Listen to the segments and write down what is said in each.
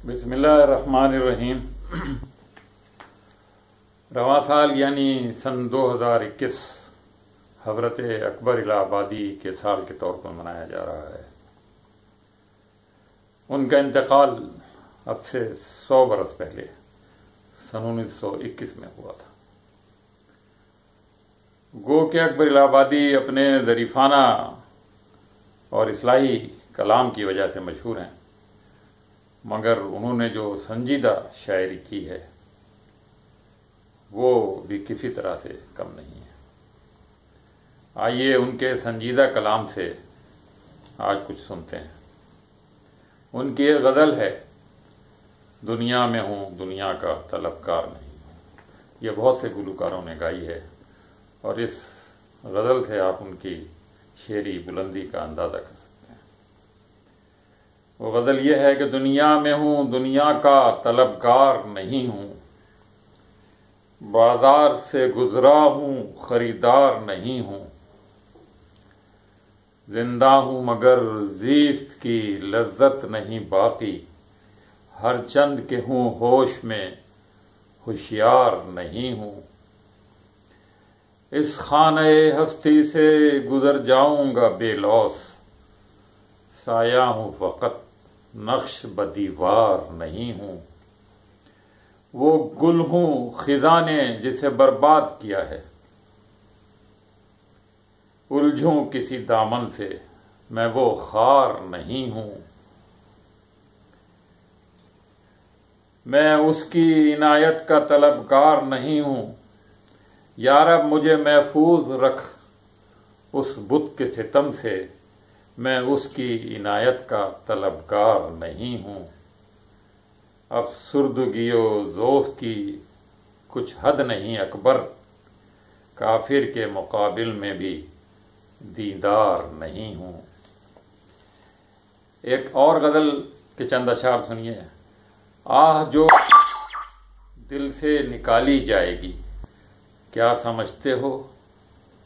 بسم اللہ الرحمن الرحیم۔ رواں سال یعنی سن 2021 حضرت اکبر الہ آبادی کے سال کے طور پر منایا جا رہا ہے۔ ان کا انتقال اب سے 100 برس پہلے سن 1921 میں ہوا تھا۔ گو کہ اکبر الہ آبادی اپنے ظریفانہ اور اصلاحی کلام کی وجہ سے مشہور ہیں، مگر انہوں نے جو سنجیدہ شاعری کی ہے وہ بھی کسی طرح سے کم نہیں ہے۔ آئیے ان کے سنجیدہ کلام سے آج کچھ سنتے ہیں۔ ان کی ایک غزل ہے، دنیا میں ہوں دنیا کا طلبکار نہیں ہوں۔ یہ بہت سے گلوکاروں نے گائی ہے، اور اس غزل سے آپ ان کی شعری بلندی کا اندازہ کر سکتے ہیں۔ وہ غزل یہ ہے کہ دنیا میں ہوں دنیا کا طلبکار نہیں ہوں، بازار سے گزرا ہوں خریدار نہیں ہوں، زندہ ہوں مگر زیست کی لذت نہیں باقی، ہر چند کے ہوں ہوش میں ہوشیار نہیں ہوں، اس خانہ ہستی سے گزر جاؤں گا بے لوث، سایہ ہوں فقط نقش بدیوار نہیں ہوں، وہ گل ہوں خزاں نے جسے برباد کیا ہے، الجھوں کسی دامن سے میں وہ خار نہیں ہوں، میں اس کی عنایت کا طلبکار نہیں ہوں، یا رب مجھے محفوظ رکھ اس بت کے ستم سے، میں اس کی عنایت کا طلبکار نہیں ہوں، افسردگی و ذوق کی کچھ حد نہیں اکبر، کافر کے مقابل میں بھی دیندار نہیں ہوں۔ ایک اور غزل کے چند اشعار سنیے۔ آہ جو دل سے نکالی جائے گی، کیا سمجھتے ہو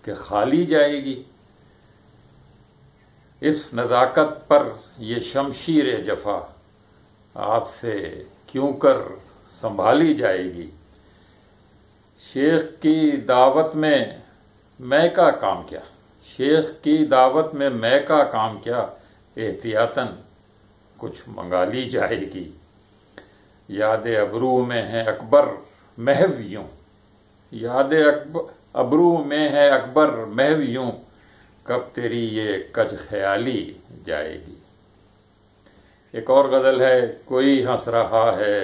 کہ خالی جائے گی، اس نزاکت پر یہ شمشیر جفا آپ سے کیوں کر سنبھالی جائے گی، شیخ کی دعوت میں میں کا کام کیا، شیخ کی دعوت میں میں کا کام کیا، احتیاطاً کچھ منگا لی جائے گی، یاد ابرو میں ہے اکبر محو یوں، یاد ابرو میں ہے اکبر محو یوں، کب تیری یہ کج خیالی جائے گی۔ ایک اور غزل ہے، کوئی ہنس رہا ہے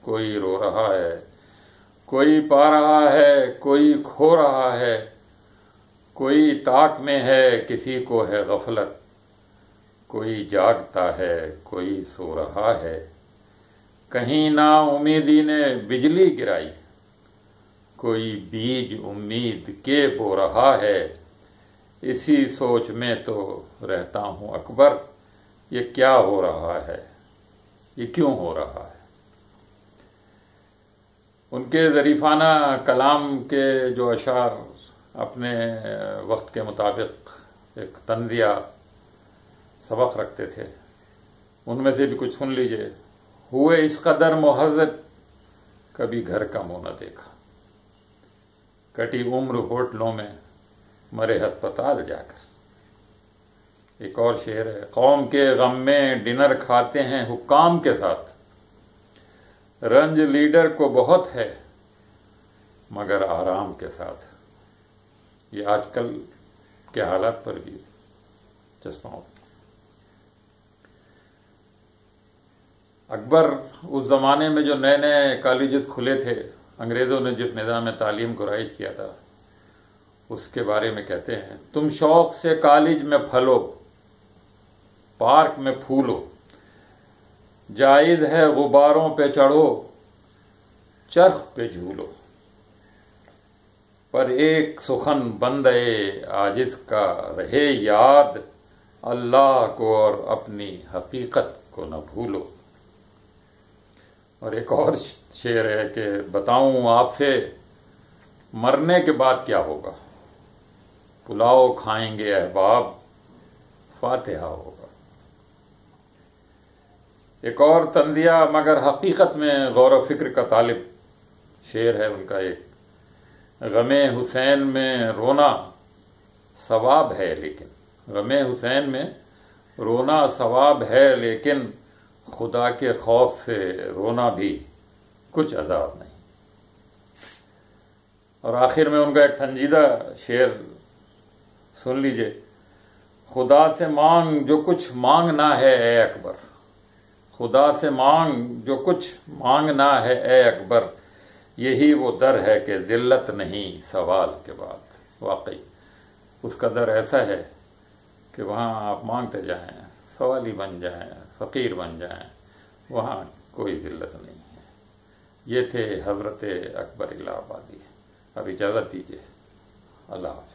کوئی رو رہا ہے، کوئی پا رہا ہے کوئی کھو رہا ہے، کوئی طاق میں ہے کسی کو ہے غفلت، کوئی جاگتا ہے کوئی سو رہا ہے، کہیں نا امیدی نے بجلی گرائی، کوئی بیج امید کے بو رہا ہے، اسی سوچ میں تو رہتا ہوں اکبر، یہ کیا ہو رہا ہے یہ کیوں ہو رہا ہے۔ ان کے ظریفانہ کلام کے جو اشعار اپنے وقت کے مطابق ایک طنزیہ سبق رکھتے تھے، ان میں سے بھی کچھ سن لیجئے۔ ہوئے اس قدر مہذب کبھی گھر کا منہ نہ دیکھا، کٹی عمر ہوٹلوں میں مرے ہسپتال جا کر۔ ایک اور شعر ہے، قوم کے غم میں ڈنر کھاتے ہیں حکام کے ساتھ، رنج لیڈر کو بہت ہے مگر آرام کے ساتھ۔ یہ آج کل کے حالات پر بھی چشمہ ہوتا۔ اکبر اس زمانے میں جو نئے نئے کالجز کھلے تھے، انگریزوں نے جس نظام تعلیم کو رائج کیا تھا، اس کے بارے میں کہتے ہیں، تم شوق سے کالج میں پھلو، پارک میں پھولو، جائز ہے غباروں پہ چڑھو، چرخ پہ جھولو، پر ایک سخن بندے عاجز کا رہے یاد، اللہ کو اور اپنی حقیقت کو نہ بھولو۔ اور ایک اور شعر ہے کہ بتاؤں آپ سے مرنے کے بعد کیا ہوگا، پلاؤ کھائیں گے احباب، فاتحہ ہوگا۔ ایک اور طنزیہ مگر حقیقت میں غور و فکر کا طالب شعر ہے ان کا ایک، غم حسین میں رونا ثواب ہے لیکن، غم حسین میں رونا ثواب ہے لیکن خدا کے خوف سے رونا بھی کچھ عذاب نہیں۔ اور آخر میں ان کا ایک سنجیدہ شعر سن لیجئے، خدا سے مانگ جو کچھ مانگنا ہے اے اکبر، خدا سے مانگ جو کچھ مانگنا ہے اے اکبر، یہی وہ در ہے کہ ذلت نہیں سوال کے بعد۔ واقعی اس کا در ایسا ہے کہ وہاں آپ مانگتے جائیں، سوالی بن جائیں، فقیر بن جائیں، وہاں کوئی ذلت نہیں ہے۔ یہ تھے حضرت اکبر الہ آبادی۔ اب اجازت دیجیے، اللہ حافظ۔